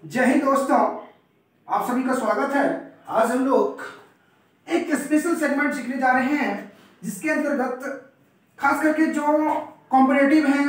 जय हिंद दोस्तों, आप सभी का स्वागत है। आज हम लोग एक स्पेशल सेगमेंट सीखने जा रहे हैं जिसके अंतर्गत खास करके जो कॉम्पिटिटिव हैं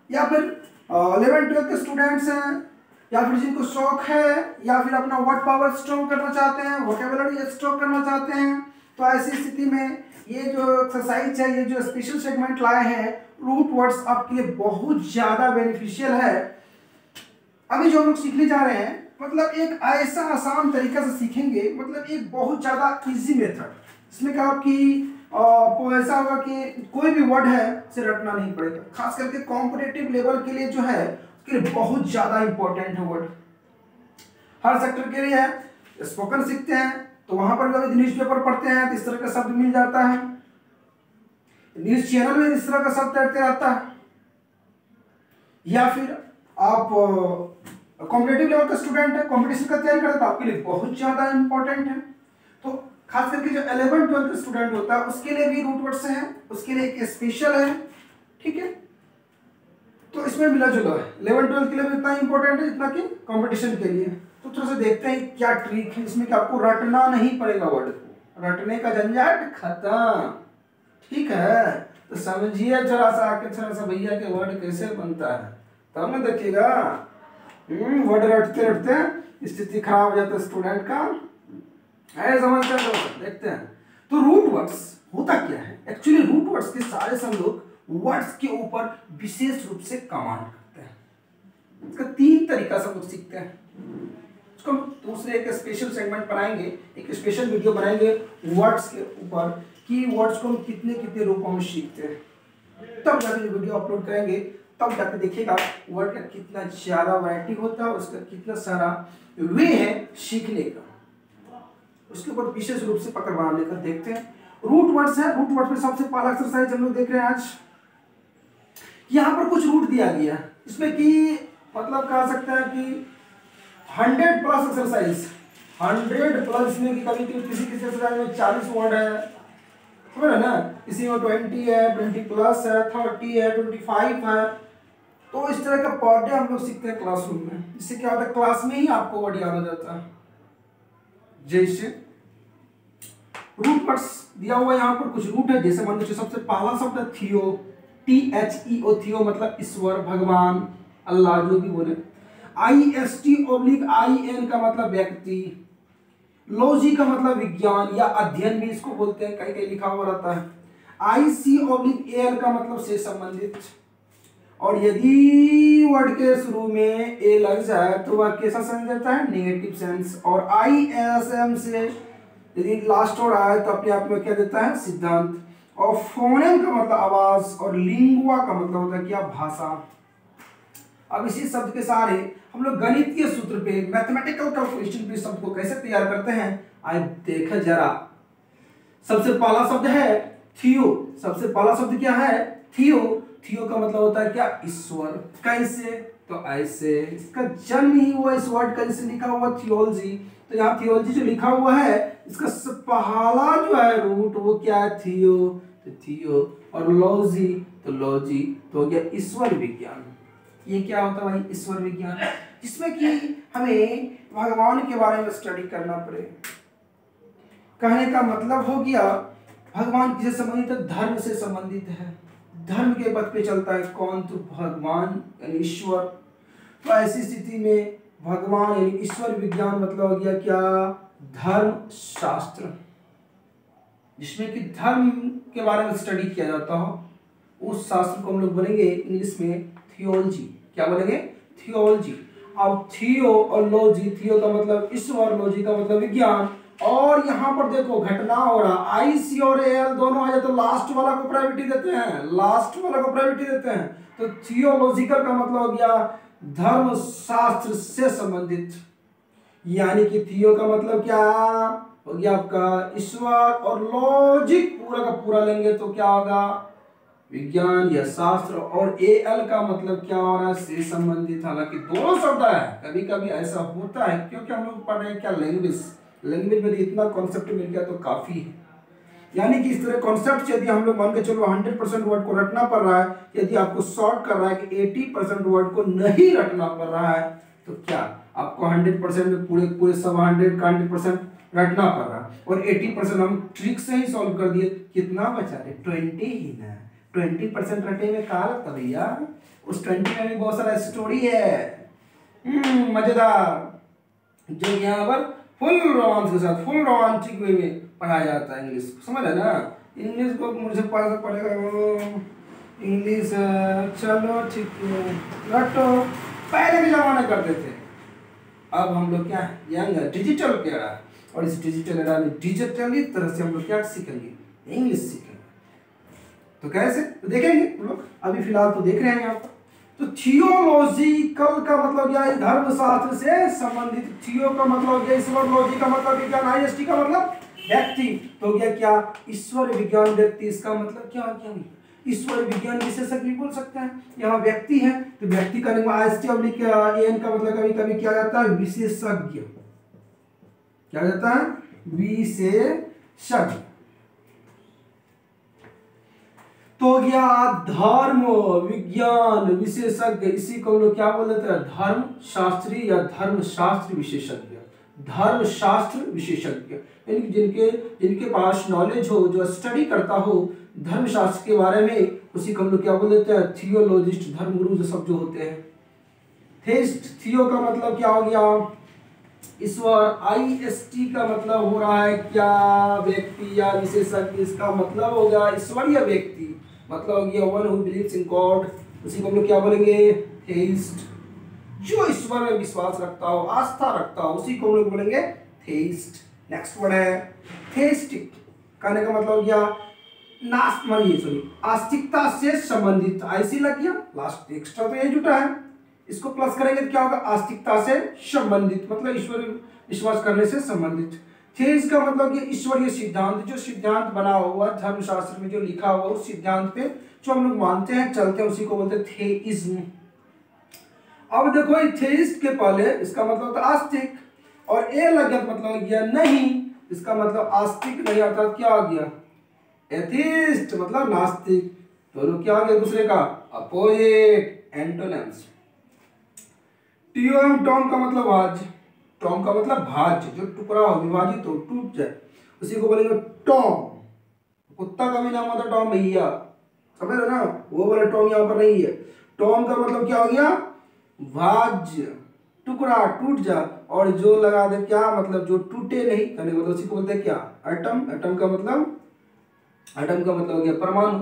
या फिर 11th-12th के स्टूडेंट्स हैं या फिर जिनको शौक है या फिर अपना वर्ड पावर स्ट्रॉन्ग करना चाहते हैं, वोकेबुलरी स्ट्रॉन्ग करना चाहते हैं, तो ऐसी स्थिति में ये जो एक्सरसाइज है, ये जो स्पेशल सेगमेंट लाए हैं रूट वर्ड्स, आपके लिए बहुत ज़्यादा बेनिफिशियल है। अभी जो हम लोग सीखने जा रहे हैं मतलब एक ऐसा आसान तरीका से सीखेंगे, मतलब एक बहुत ज़्यादा इजी मेथड। इसमें क्या आपकी ऐसा होगा कि कोई भी वर्ड है उसे रटना नहीं पड़ेगा। खास करके कॉम्पिटिटिव लेवल के लिए जो है उसके लिए बहुत ज़्यादा इंपॉर्टेंट है वर्ड। हर सेक्टर के लिए है। स्पोकन सीखते हैं तो वहाँ पर कभी न्यूज़पेपर पढ़ते हैं तो इस तरह का शब्द मिल जाता है, न्यूज़ चैनल में इस तरह का शब्द तैरते रहता है, या फिर आप कॉम्पिटिटिव लेवल का स्टूडेंट है, कंपटीशन का तैयारी करता है, आपके लिए बहुत ज़्यादा इंपॉर्टेंट है। तो खास करके जो 11th-12th का स्टूडेंट होता है उसके लिए भी रूट वर्ड्स है, उसके लिए एक स्पेशल है, ठीक है। तो इसमें मिला जुला है। 11th-12th के लिए भी इतना इंपॉर्टेंट है जितना कि कंपटीशन के लिए। तो थोड़ा सा देखते हैं क्या ट्रिक है इसमें कि आपको रटना नहीं पड़ेगा वर्ड को, रटने का झंझट खत्म, ठीक है। तो समझिए थोड़ा सा भैया के वर्ड कैसे बनता है, तब ना देखिएगा। वर्ड रटते रटते स्थिति खराब हो जाता है स्टूडेंट का, है समझते हैं। तो देखते हैं तो रूट वर्ड्स होता क्या है। एक्चुअली रूट वर्ड्स के सारे सब लोग वर्ड्स के ऊपर विशेष रूप से कमांड करते हैं। इसका 3 तरीका से लोग सीखते हैं। उसको हम दूसरे एक स्पेशल सेगमेंट बनाएंगे, एक स्पेशल वीडियो बनाएंगे वर्ड्स के ऊपर कि वर्ड्स को हम कितने कितने रूपों में सीखते हैं। तब जाके वीडियो अपलोड करेंगे, तब जाके देखिएगा वर्ड का कितना ज़्यादा वैरायटी होता है, उसका कितना सारा वे है सीखने का। उसके ऊपर विशेष रूप से पकड़ बना लेकर देखते हैं। रूट वर्ड्स है। रूट वर्ड में सबसे पहला एक्सरसाइज हम लोग देख रहे हैं आज। यहाँ पर कुछ रूट दिया गया है, इसमें कि मतलब कह सकते हैं कि 100+ एक्सरसाइज, 100+ में कि कभी किसी एक्सरसाइज में 40 वर्ड है ना, किसी में 20 है, 20+ है, 30 है, 25 है। तो इस तरह का पर डे हम लोग सीखते हैं क्लासरूम में। इससे क्या होता है, क्लास में ही आपको वर्ड याद हो जाता है। जैसे रूट वर्ड्स दिया हुआ है, यहाँ पर कुछ रूट है। जैसे मान लीजिए सबसे पहला शब्द है थियो, THEO, थियो मतलब ईश्वर, भगवान, अल्लाह, जो भी बोले। IST/IN का मतलब व्यक्ति। लॉजी का मतलब विज्ञान या अध्ययन भी इसको बोलते हैं, कहीं कहीं लिखा हुआ रहता है। ICAL का मतलब से संबंधित। और यदि वर्ड के शुरू में ए लग जाए तो वह कैसा सेंस देता है, नेगेटिव सेंस। और ISM से यदि लास्ट वर्ड आए तो अपने आप में क्या देता है, सिद्धांत। और फोनेम का मतलब आवाज, और लिंगुआ का मतलब होता है क्या, भाषा। अब इसी शब्द के सारे हम लोग गणितीय सूत्र पे, मैथमेटिकल कैलकुलेशन पे शब्द को कैसे तैयार करते हैं, आइए देखें जरा। सबसे पहला शब्द है थियो। सबसे पहला शब्द क्या है, थियो। थियो का मतलब होता है क्या, ईश्वर। कैसे, तो ऐसे। इसका जन्म ही हुआ इस वर्ड का, जिसे लिखा हुआ थियोलॉजी। तो यहाँ थियोलॉजी जो लिखा हुआ है, इसका पहला जो है रूट वो क्या है, थियो। तो थियो। और लॉजी, तो लॉजी तो हो गया ईश्वर विज्ञान। ये क्या होता है भाई, ईश्वर विज्ञान, जिसमें कि हमें भगवान के बारे में स्टडी करना पड़े। कहने का मतलब हो गया भगवान किससे संबंधित है, धर्म से संबंधित है। धर्म के पथ पे चलता है कौन, तो भगवान यानी ईश्वर। तो ऐसी स्थिति में भगवान यानी ईश्वर विज्ञान मतलब हो गया क्या, धर्म शास्त्र, जिसमें कि धर्म के बारे में स्टडी किया जाता हो। उस शास्त्र को हम लोग बोलेंगे इंग्लिश में थियोलॉजी। क्या बोलेंगे, थियोलॉजी। अब थियो और लॉजी, थियो का मतलब ईश्वर, लॉजी का मतलब विज्ञान। और यहाँ पर देखो घटना हो रहा, IC और AL दोनों आ जाए तो लास्ट वाला को प्रायोरिटी देते हैं, लास्ट वाला को प्रायोरिटी देते हैं। तो थियोलॉजिकल का मतलब हो गया धर्म शास्त्र से संबंधित, यानी कि थियो का मतलब क्या हो गया आपका ईश्वर, और लॉजिक पूरा का पूरा लेंगे तो क्या होगा, विज्ञान या शास्त्र। और AL का मतलब क्या हो रहा है, से संबंधित। हालांकि दोनों शब्द है, कभी कभी ऐसा होता है क्योंकि हम लोग पढ़ रहे हैं क्या, लैंग्वेज में इतना कॉन्सेप्ट मिल गया तो काफी है। यानी कि इस तरह कॉन्सेप्ट यदि हम लोग मान के चलो 100% वर्ड को रटना पड़ रहा है, यदि आपको शॉर्ट कर रहा है कि 80% वर्ड को नहीं रटना पड़ रहा है, तो क्या आपको 100% में पूरे पूरे सब 100 का 100% रटना पड़ रहा और 80% हम ट्रिक से ही सॉल्व कर दिए। कितना बचा रे 20 ही ना। 20% रटे में कहा लगता भैया, उस 20 में भी बहुत सारा स्टोरी है मजेदार, जो यहाँ पर फुल रोमांस के साथ फुल रोमांटिक वे में पढ़ाया जाता है इंग्लिश। समझ है ना? इंग्लिश को मुझे पढ़ेगा इंग्लिश। चलो ठीक है, रटो। पहले के जमाने करते थे, अब हम लोग क्या यंग डिजिटल के एरा, और इस डिजिटल एरा में डिजिटली तरह से हम लोग क्या सीखेंगे, इंग्लिश सीखेंगे। तो कैसे तो देखेंगे हम लोग, अभी फिलहाल तो देख रहे हैं यहाँ पर। तो थियोलॉजिकल का मतलब क्या है, धर्मशास्त्र से संबंधित। थियो का मतलब क्या, ईश्वर, लॉजी का मतलब विज्ञान, आईएसटी का मतलब व्यक्ति। तो क्या ईश्वर विज्ञान व्यक्ति, इसका मतलब क्या क्या ईश्वर विज्ञान विशेषज्ञ भी बोल सकते हैं। यहाँ व्यक्ति है तो व्यक्ति का आईएसटी और एन का मतलब कभी कभी क्या जाता है, विशेषज्ञ। क्या जाता है, विशेषज्ञ। तो गया धर्म विज्ञान विशेषज्ञ, इसी को हम लोग क्या बोल देते हैं, धर्म शास्त्री या धर्म शास्त्र विशेषज्ञ। धर्म शास्त्र विशेषज्ञ यानी जिनके पास नॉलेज हो, जो स्टडी करता हो धर्मशास्त्र के बारे में, उसी को हम लोग क्या बोल देते हैं, थियोलॉजिस्ट, धर्मगुरु सब जो होते हैं। थेस्ट, थियो का मतलब क्या हो गया, ईश्वर। आईएसटी का मतलब हो रहा है क्या, व्यक्ति या विशेषज्ञ। इसका मतलब हो गया ईश्वरीय व्यक्ति, मतलब हो गया one who believes in God. उसी को हम लोग क्या बोलेंगे, थेइस्ट। जो ईश्वर में विश्वास रखता हो, आस्था रखता हो, उसी को हम लोग बोलेंगे थेइस्ट। नेक्स्ट वर्ड है थेइस्टिक। कहने का मतलब क्या, आस्तिकता से संबंधित। आईसी लग गया, लास्ट एक्स्ट्रा तो ये जुटा है, इसको प्लस करेंगे तो क्या होगा, आस्तिकता से संबंधित, मतलब ईश्वर विश्वास करने से संबंधित। थेइस का मतलब ये ईश्वरीय सिद्धांत, जो सिद्धांत बना हुआ धर्मशास्त्र में जो लिखा हुआ उस सिद्धांत पे जो हम लोग मानते हैं, चलते हैं, उसी को बोलते हैं थेइज्म। अब देखो थेइस्ट के पहले इसका मतलब होता है आस्तिक, और ए लग गया मतलब गया नहीं, इसका मतलब आस्तिक नहीं, अर्थात क्या आ गया, एथिस्ट मतलब नास्तिक। दोनों क्या आ गया दूसरे का अपोजिट, एंटोनिम्स। टीओएम टॉम का मतलब भाज्य, टॉम का मतलब भाज्य, जो टुकड़ा हो, विभाजित हो, टूट जाए, उसी को बोलेंगे टॉम। कुत्ता का भी नाम होता है टॉम भैया, समझ रहे ना, वो वाला टॉम यहाँ पर नहीं है। टॉम का मतलब क्या हो गया, भाज्य, टुकड़ा, टूट जा, और जो लगा दे क्या मतलब जो टूटे नहीं, कहने मतलब उसी को बोलते हैं क्या, एटम। एटम का मतलब हो गया परमाणु,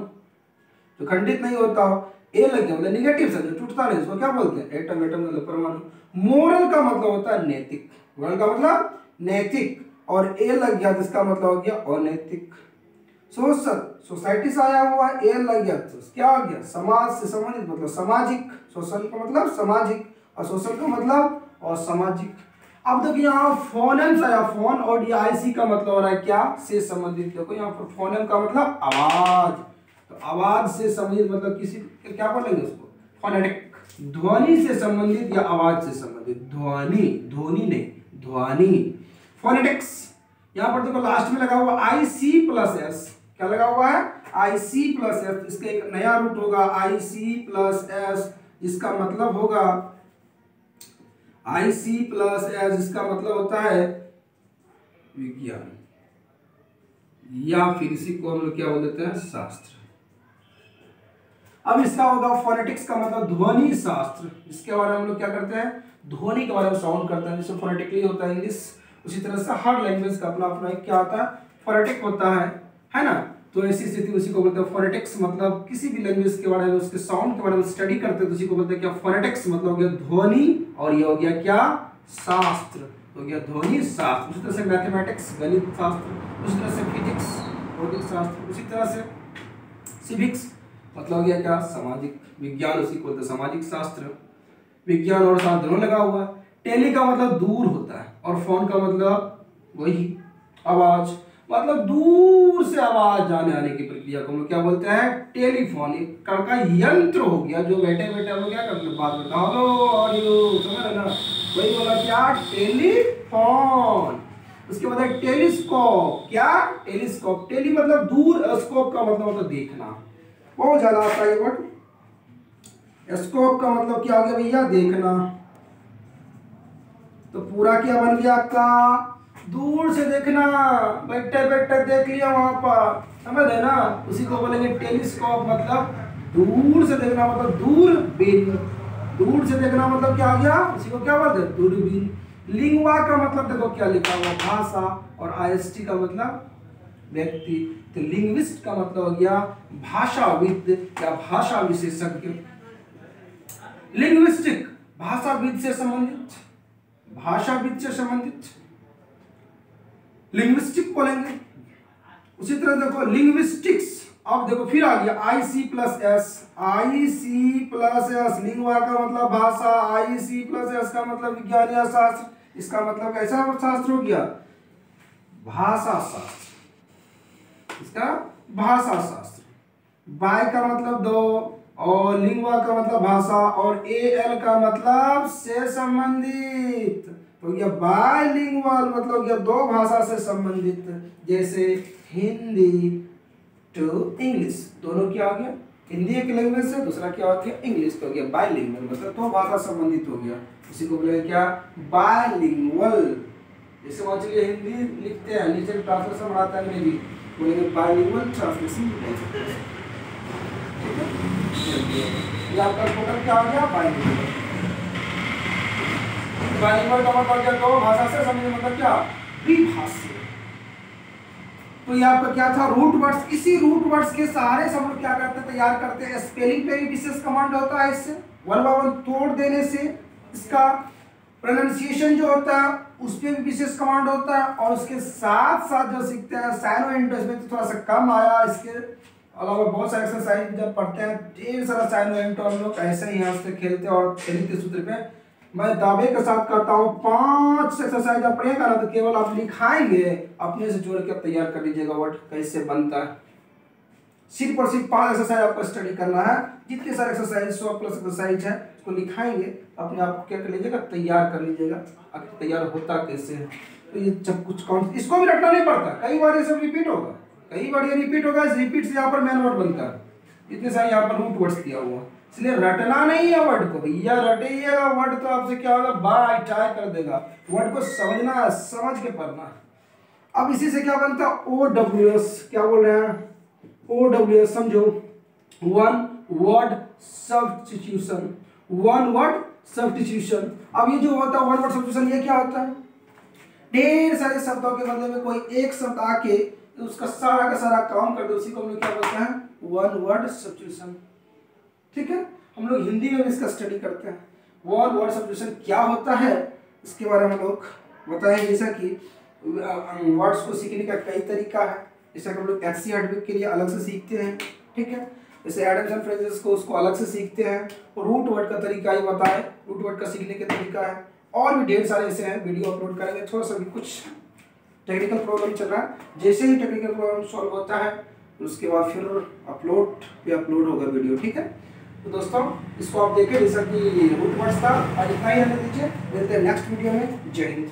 जो खंडित नहीं होता हो। ए लग गया मतलब निगेटिव से, जो टूटता नहीं, उसको क्या बोलते हैं, एटम। एटम मतलब परमाणु। मोरल का मतलब होता है नैतिक, मोरल का मतलब नैतिक, और ए लग गया जिसका मतलब हो गया अनैतिक। सोशल, सोसाइटी से आया हुआ, ए लग गया तो क्या हो गया, समाज से संबंधित, मतलब सामाजिक। सोशल का मतलब सामाजिक, और सोशल का मतलब असामाजिक। अब देखिए यहाँ फोनेम्स आया, फोन, और ये आईसी का मतलब हो रहा है क्या, से संबंधित। देखो यहाँ पर फोनेम का मतलब आवाज, तो आवाज से संबंधित मतलब किसी क्या बोलेंगे उसको, फोनेटिक। ध्वनि से संबंधित या आवाज से संबंधित, ध्वनि, ध्वनि नहीं, ध्वनि, फोनेटिक्स। यहाँ पर देखो लास्ट में लगा हुआ IC प्लस एस, क्या लगा हुआ है, IC प्लस एस। इसका एक नया रूट होगा IC प्लस एस, जिसका मतलब होगा IC प्लस एस, जिसका मतलब होता है विज्ञान, या फिर इसी को हम लोग क्या बोल देते हैं, शास्त्र। अब इसका होगा फोनेटिक्स का मतलब ध्वनि शास्त्र, जिसके बारे में हम लोग क्या करते हैं, ध्वनि के बारे में साउंड करते हैं, जैसे फोनेटिकली होता है इंग्लिश, उसी तरह से हर लैंग्वेज का अपना अपना क्या होता है, फोनेटिक होता है ना। तो ऐसी स्थिति उसी को बोलते हैं फोनेटिक्स, मतलब किसी भी लैंग्वेज के बारे में, उसके साउंड के बारे में स्टडी करते हैं तो उसी को बोलते हैं क्या, फोनेटिक्स। मतलब हो गया ध्वनि, और ये हो गया क्या, शास्त्र, हो गया ध्वनि शास्त्र। उसी तरह से मैथमेटिक्स, गणित शास्त्र, उसी तरह से फिजिक्स, भौतिक शास्त्र, उसी तरह से सिविक्स, मतलब हो गया क्या, सामाजिक विज्ञान, उसी को बोलते हैं सामाजिक शास्त्र। विज्ञान और शास्त्र दोनों लगा हुआ है। टेली का मतलब दूर होता है, और फोन का मतलब वही आवाज, मतलब दूर से आवाज जाने आने की प्रक्रिया को हम लोग क्या बोलते हैं, टेलीफोन। एक प्रकार का यंत्र हो गया, जो बैठे बैठे हम लोग क्या करते हैं, बात करते हैं, हेलो और यू, समझ रहे ना, वही बोला क्या, टेलीफोन। उसके बाद है टेलीस्कोप, क्या, टेलीस्कोप। टेली मतलब दूर, स्कोप का मतलब होता है देखना, बहुत ज्यादा आता है ये वर्ड। स्कोप का मतलब क्या हो गया भैया, देखना। पूरा क्या बन गया आपका, दूर से देखना, बैठे बैठे देख लिया वहां पर, समझ है ना, उसी को बोलेंगे टेलीस्कोप, मतलब दूर से देखना मतलब दूरबीन, दूर से देखना मतलब क्या आ गया, उसी को क्या बोलते हैं, दूरबीन। लिंगवा का मतलब देखो क्या लिखा हुआ, भाषा, और आईएसटी का मतलब व्यक्ति, तो लिंग्विस्ट का मतलब हो गया भाषाविद या भाषा विशेषज्ञ। लिंग्विस्टिक भाषाविद से संबंधित, भाषाविद से संबंधित लिंग्विस्टिक बोलेंगे। उसी तरह देखो लिंग्विस्टिक्स, अब देखो फिर आ गया IC plus S, IC plus S, lingua का मतलब भाषा, IC प्लस एस का मतलब विज्ञान या शास्त्र, इसका मतलब कैसा शास्त्र हो गया, भाषा शास्त्र, इसका भाषा शास्त्र। बाय का मतलब दो, और लिंगवा का मतलब भाषा, और AL का मतलब से संबंधित, तो यह बायलिंगुअल मतलब यह दो भाषा से संबंधित, जैसे हिंदी टू इंग्लिश, दोनों क्या हो गया, हिंदी एक लैंग्वेज से, दूसरा क्या हो गया इंग्लिश, तो हो गया बायलिंगुअल, मतलब दो भाषा संबंधित हो गया, इसी को बोलेंगे क्या, बायलिंगुअल। जैसे मान चलिए हिंदी लिखते हैं, नीचे ट्रांसलेशन बनाता है अंग्रेजी, बोलेंगे बायलिंगुअल ट्रांसलेशन, ठीक है। ये आपका टोटल क्या हो गया, बायलिंगुअल। बायलिंगुअल का मतलब क्या, दो भाषा से संबंधित, मतलब क्या, द्विभाषी। तो ये आपका क्या था, रूट वर्ड्स। इसी रूट वर्ड्स के सहारे से हम लोग क्या करते हैं, तैयार करते हैं। स्पेलिंग पे भी विशेष कमांड होता है, इससे वन बाय वन तोड़ देने से इसका प्रोनाउंसिएशन जो होता है उस पर भी विशेष कमांड होता है, और उसके साथ साथ जो सीखते हैं साइनो एंडो, इसमें तो थोड़ा सा कम आया, इसके अलावा बहुत सारे एक्सरसाइज जब पढ़ते हैं, ढेर सारा साइनो एंडो हम लोग ऐसे ही यहाँ से खेलते हैं, और गणित सूत्र पे मैं दावे के साथ करता हूँ 5 एक्सरसाइज आप पढ़ेगा ना, तो केवल आप लिखाएंगे, अपने से जोड़ के आप तैयार कर लीजिएगा वर्ड कैसे बनता है। सिर्फ और सिर्फ 5 एक्सरसाइज आपको स्टडी करना है, जितने सारे एक्सरसाइज 100 प्लस एक्सरसाइज है उसको लिखाएंगे, अपने आप को क्या कर लीजिएगा, तैयार कर लीजिएगा। अब तैयार होता कैसे है, तो ये जब कुछ कौन, इसको भी रटना नहीं पड़ता, कई बार ये सब रिपीट होगा, कई बार ये रिपीट होगा, इस रिपीट से यहाँ पर मेन वर्ड बनता है, इतने सारे यहाँ पर रूट वर्ड्स दिया हुआ, इसलिए रटना नहीं है वर्ड को, भैया रटिएगा वर्ड तो आपसे क्या होगा, बाय टाई कर देगा, वर्ड को समझना है, समझ के पढ़ना है। अब इसी से क्या बनता है, OWS, क्या बोल रहे हैं, OWS समझो, one word substitution, one word substitution. अब ये जो होता है वन वर्ड सब्स्टिट्यूशन, ये क्या होता है, ढेर सारे शब्दों के बदले में कोई एक शब्द आके उसका सारा का सारा काम कर दे, उसी को हम लोग क्या बोलते हैं, वन वर्ड सब्स्टिट्यूशन। ठीक है, हम लोग हिंदी में भी इसका स्टडी करते हैं, वन वर्ड सब्स्टिट्यूशन क्या होता है इसके बारे में हम लोग बताएं। जैसा कि वर्ड्स को सीखने का कई तरीका है, जैसे हम लोग HCR के लिए अलग से सीखते हैं, ठीक है, जैसे एडम्स एंड फ्रेजेस को उसको अलग से सीखते हैं, और रूट वर्ड का तरीका ही बताएं, रूट वर्ड का सीखने का तरीका है, और भी ढेर सारे ऐसे हैं, वीडियो अपलोड करेंगे। थोड़ा सा भी कुछ टेक्निकल प्रॉब्लम चल रहा है, जैसे ही टेक्निकल प्रॉब्लम सॉल्व होता है उसके बाद फिर अपलोड होगा वीडियो, ठीक है। तो दोस्तों इसको आप देखें, जैसा कि रूट वर्ड्स था, आज इतना ही रहने दीजिए, मिलते हैं नेक्स्ट वीडियो में। जय हिंद।